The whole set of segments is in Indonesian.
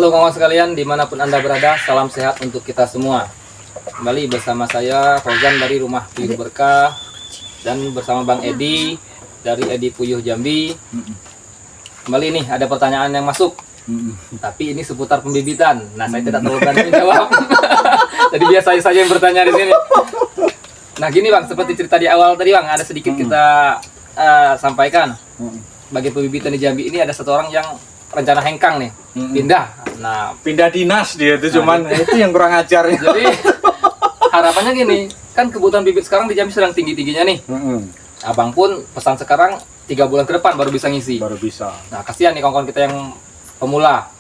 Halo kawan sekalian, dimanapun Anda berada, salam sehat untuk kita semua. Kembali bersama saya Fauzan dari Rumah Puyuh Berkah dan bersama Bang Edi dari Edi Puyuh Jambi. Kembali nih ada pertanyaan yang masuk, tapi ini seputar pembibitan. Nah, saya tidak terlalu berani menjawab. Jadi biar saya saja yang bertanya di sini. Nah gini Bang, seperti cerita di awal tadi Bang, ada sedikit kita sampaikan. Bagi pembibitan di Jambi ini ada satu orang yang rencana hengkang nih, pindah. Nah, pindah dinas dia itu, cuman itu yang kurang ajar. Jadi harapannya gini, kan kebutuhan bibit sekarang di Jambi sedang tinggi-tingginya nih. Abang pun pesan sekarang 3 bulan ke depan baru bisa ngisi. Baru bisa. Nah, kasihan nih kawan-kawan kita yang pemula.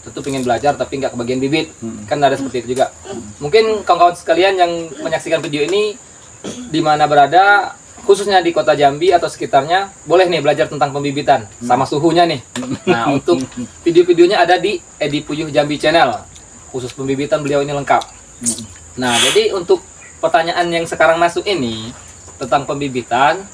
Tentu pengen belajar tapi nggak kebagian bibit. Kan ada seperti itu juga. Mungkin kawan-kawan sekalian yang menyaksikan video ini di mana berada, khususnya di kota Jambi atau sekitarnya, boleh nih belajar tentang pembibitan sama suhunya nih. Nah, untuk video-videonya ada di Edi Puyuh Jambi channel. Khusus pembibitan beliau ini lengkap. Nah, jadi untuk pertanyaan yang sekarang masuk ini tentang pembibitan,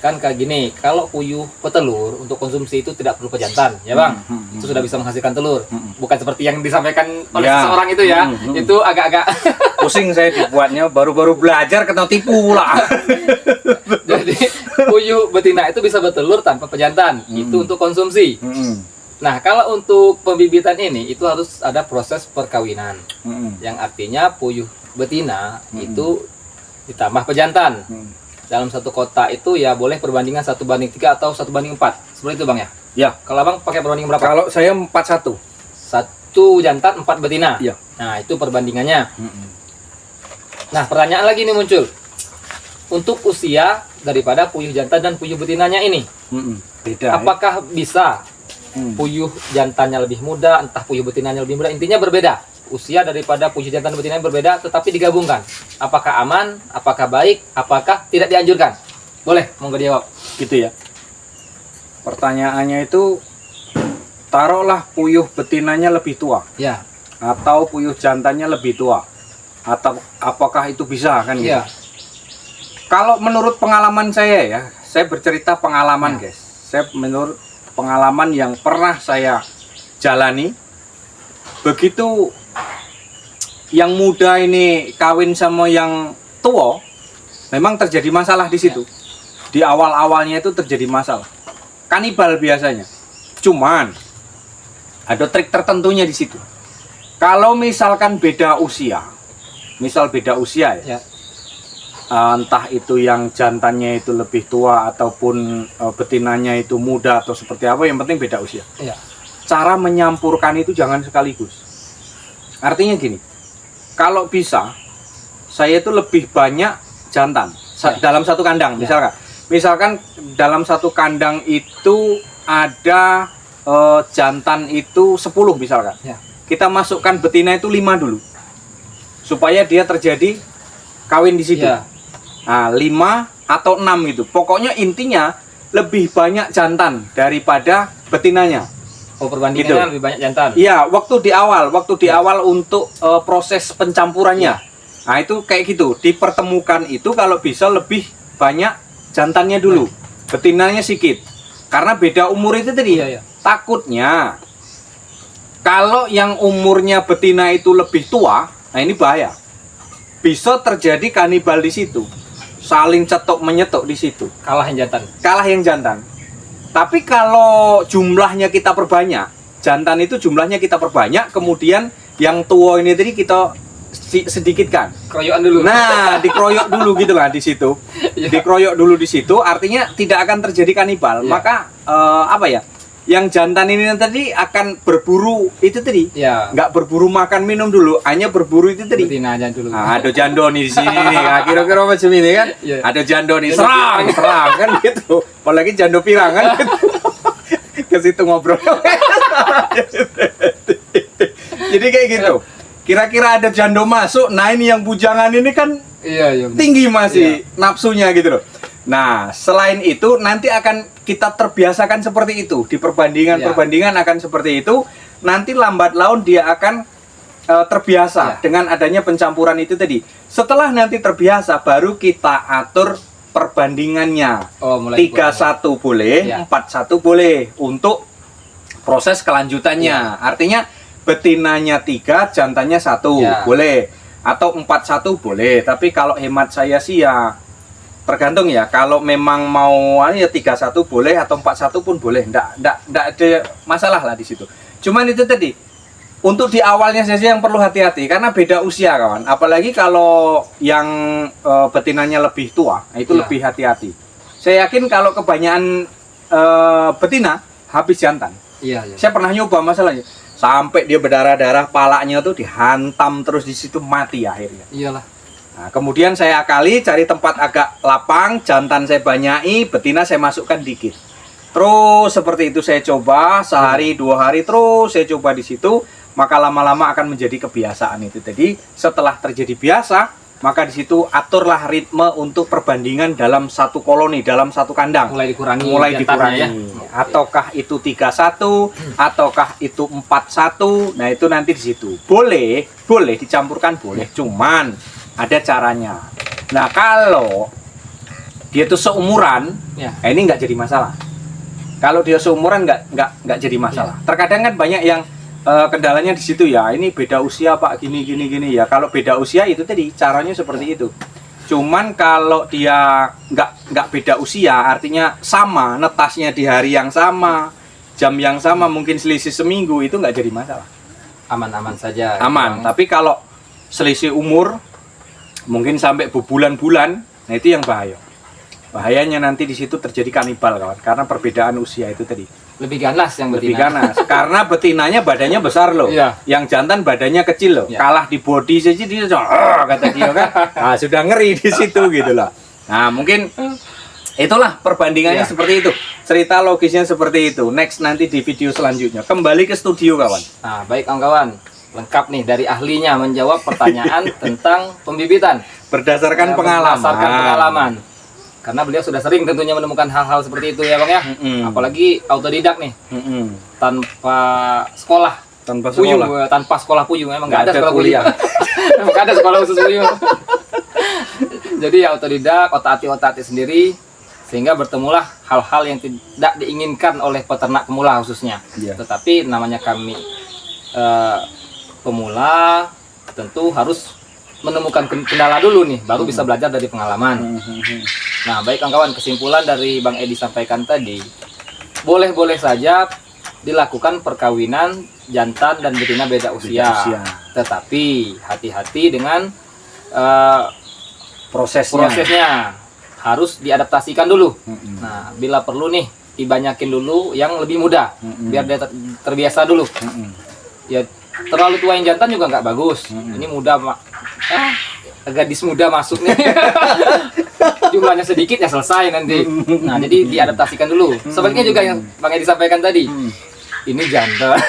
kan kayak gini, kalau puyuh petelur untuk konsumsi itu tidak perlu pejantan, ya Bang? Itu sudah bisa menghasilkan telur. Bukan seperti yang disampaikan oleh seseorang itu ya. Itu agak-agak pusing saya dibuatnya, baru-baru belajar kena tipu pula. Jadi puyuh betina itu bisa bertelur tanpa pejantan. Itu untuk konsumsi. Nah, kalau untuk pembibitan ini itu harus ada proses perkawinan. Yang artinya puyuh betina itu ditambah pejantan. Dalam satu kota itu ya boleh perbandingan 1:3 atau 1:4. Seperti itu Bang ya? Ya. Kalau Bang pakai perbandingan berapa? Kalau saya 4:1. 1 jantan 4 betina. Iya. Nah, itu perbandingannya. Nah, pertanyaan lagi nih muncul. Untuk usia daripada puyuh jantan dan puyuh betinanya ini, beda. apakah bisa puyuh jantannya lebih muda, entah puyuh betinanya lebih muda, intinya berbeda. Usia daripada puyuh jantan dan betinanya berbeda, tetapi digabungkan. Apakah aman? Apakah baik? Apakah tidak dianjurkan? Boleh, monggo dijawab. Gitu ya. Pertanyaannya itu, taruhlah puyuh betinanya lebih tua, Ya. atau puyuh jantannya lebih tua, atau apakah itu bisa kan? Iya. Gitu? Kalau menurut pengalaman saya ya, saya bercerita pengalaman guys. Saya menurut pengalaman yang pernah saya jalani, begitu yang muda ini kawin sama yang tua, memang terjadi masalah di situ. Di awal-awalnya itu terjadi masalah. Kanibal biasanya. Cuman ada trik tertentunya di situ. Kalau misalkan beda usia, misal beda usia ya. Entah itu yang jantannya itu lebih tua ataupun betinanya itu muda atau seperti apa, yang penting beda usia. Iya. Cara menyampurkan itu jangan sekaligus. Artinya gini, kalau bisa saya itu lebih banyak jantan dalam satu kandang. Misalkan dalam satu kandang itu ada jantan itu 10 misalkan. Kita masukkan betina itu 5 dulu, supaya dia terjadi kawin di situ. Nah, 5 atau 6 itu. Pokoknya intinya lebih banyak jantan daripada betinanya. Oh, perbandingannya lebih banyak jantan. Iya, waktu di awal untuk proses pencampurannya. Nah, itu kayak gitu, dipertemukan itu kalau bisa lebih banyak jantannya dulu. Betinanya sedikit. Karena beda umur itu tadi. Takutnya kalau yang umurnya betina itu lebih tua, nah ini bahaya. Bisa terjadi kanibal di situ. Saling cetok menyetok di situ. Kalah yang jantan. Kalah yang jantan. Tapi kalau jumlahnya kita perbanyak, jantan itu jumlahnya kita perbanyak, kemudian yang tua ini tadi kita sedikitkan. Keroyokan dulu. Nah, dikeroyok dulu gitu lah di situ. Dikeroyok dulu di situ, artinya tidak akan terjadi kanibal. Maka apa ya? Yang jantan ini tadi akan berburu itu tadi. Nggak berburu makan minum dulu, hanya berburu itu tadi. Betina aja dulu. Nah, ada jando nih di sini nih. Nah, kira-kira macam ini kan. Ada jando nih, serang kan gitu. Apalagi jando pirang kan gitu. Ke situ ngobrol. Jadi kayak gitu. Kira-kira ada jando masuk, nah ini yang bujangan ini kan tinggi masih nafsunya gitu loh. Nah, selain itu nanti akan kita terbiasakan seperti itu. Di perbandingan akan seperti itu. Nanti lambat laun dia akan terbiasa dengan adanya pencampuran itu tadi. Setelah nanti terbiasa, baru kita atur perbandingannya. 3-1 boleh, 4-1 boleh untuk proses kelanjutannya. Artinya betinanya 3, jantannya 1, Ya. boleh. Atau 41 boleh. Tapi kalau hemat saya sih ya tergantung ya. Kalau memang mau ya 31 boleh atau 41 pun boleh. Nggak ada masalah lah di situ. Cuman itu tadi, untuk di awalnya saja yang perlu hati-hati karena beda usia kawan. Apalagi kalau yang betinanya lebih tua, nah itu Ya. lebih hati-hati. Saya yakin kalau kebanyakan betina habis jantan. Iya, iya. Saya pernah nyoba masalahnya. Sampai dia berdarah-darah, palanya tuh dihantam terus di situ mati akhirnya. Iyalah. Nah, kemudian saya akali cari tempat agak lapang, jantan saya banyaki, betina saya masukkan dikit. Terus seperti itu saya coba sehari 2 hari terus saya coba di situ, maka lama-lama akan menjadi kebiasaan itu. Jadi setelah terjadi biasa, maka di situ aturlah ritme untuk perbandingan dalam satu koloni, dalam satu kandang. Mulai dikurangi. Mulai jantannya dikurangi. Ataukah itu 31, ataukah itu 41. Nah, itu nanti di situ. Boleh dicampurkan boleh, cuman ada caranya. Nah, kalau dia tuh seumuran, Ya. ini nggak jadi masalah. Kalau dia seumuran nggak jadi masalah. Terkadang kan banyak yang kendalanya di situ ya. Ini beda usia Pak, gini ya. Kalau beda usia itu tadi caranya seperti itu. Cuman kalau dia nggak beda usia, artinya sama netasnya di hari yang sama, jam yang sama, mungkin selisih seminggu, itu nggak jadi masalah. Aman-aman saja. Aman. Bang. Tapi kalau selisih umur mungkin sampai berbulan-bulan, nah itu yang bahaya. Bahayanya nanti di situ terjadi kanibal kawan, karena perbedaan usia itu tadi. Lebih ganas yang Lebih betina. ganas. Karena betinanya badannya besar loh. Iya. Yang jantan badannya kecil loh. Iya. Kalah di body saja dia kata dia kan. Nah, sudah ngeri di situ gitu loh. Nah, mungkin itulah perbandingannya Iya. seperti itu. Cerita logisnya seperti itu. Next nanti di video selanjutnya. Kembali ke studio kawan. Nah, baik kawan-kawan. Lengkap nih dari ahlinya menjawab pertanyaan tentang pembibitan. Berdasarkan Ya, pengalaman. Berdasarkan pengalaman. Karena beliau sudah sering tentunya menemukan hal-hal seperti itu ya Bang ya. Apalagi autodidak nih, tanpa sekolah. Tanpa Puyung, sekolah. tanpa sekolah puyung, emang nggak ada Nggak ada sekolah kuliah. puyung. Emang nggak ada sekolah khusus puyung. Jadi autodidak, otak-atik sendiri, sehingga bertemulah hal-hal yang tidak diinginkan oleh peternak pemula khususnya. Iya. Tetapi namanya kami pemula, tentu harus menemukan kendala dulu nih, baru bisa belajar dari pengalaman. Nah, baik kawan-kawan, kesimpulan dari Bang Edi sampaikan tadi, boleh-boleh saja dilakukan perkawinan jantan dan betina beda usia. Tetapi hati-hati dengan prosesnya. Harus diadaptasikan dulu. Nah, bila perlu nih dibanyakin dulu yang lebih muda, biar dia terbiasa dulu. Ya, terlalu tua yang jantan juga nggak bagus. Ini muda, gadis muda masuk nih. Jumlahnya sedikit ya selesai nanti. Nah, jadi diadaptasikan dulu. Sebaliknya juga yang Bang Edi sampaikan tadi. Ini jantan,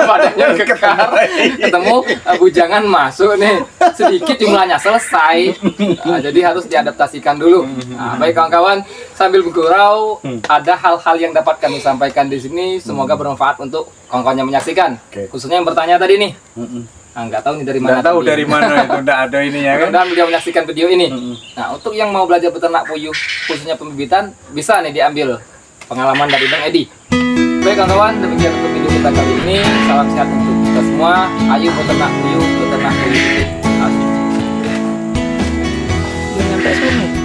badannya kekar, ketemu bujangan masuk nih, sedikit jumlahnya selesai. Nah, jadi harus diadaptasikan dulu. Nah, baik kawan-kawan, sambil bergurau, ada hal-hal yang dapat kami sampaikan di sini. Semoga bermanfaat untuk kawan-kawan yang menyaksikan. Khususnya yang bertanya tadi nih. Nah, nggak tahu nih dari mana. Nggak tahu dari mana itu, nggak ada ini ya kan. Mudah-mudahan beliau menyaksikan video ini. Nah, untuk yang mau belajar beternak puyuh, khususnya pembibitan, bisa nih diambil pengalaman dari Bang Edi. Baik kawan-kawan, demikian untuk video kita kali ini. Salam sehat untuk kita semua. Ayo beternak puyuh. Asik. Jangan sampai sulit.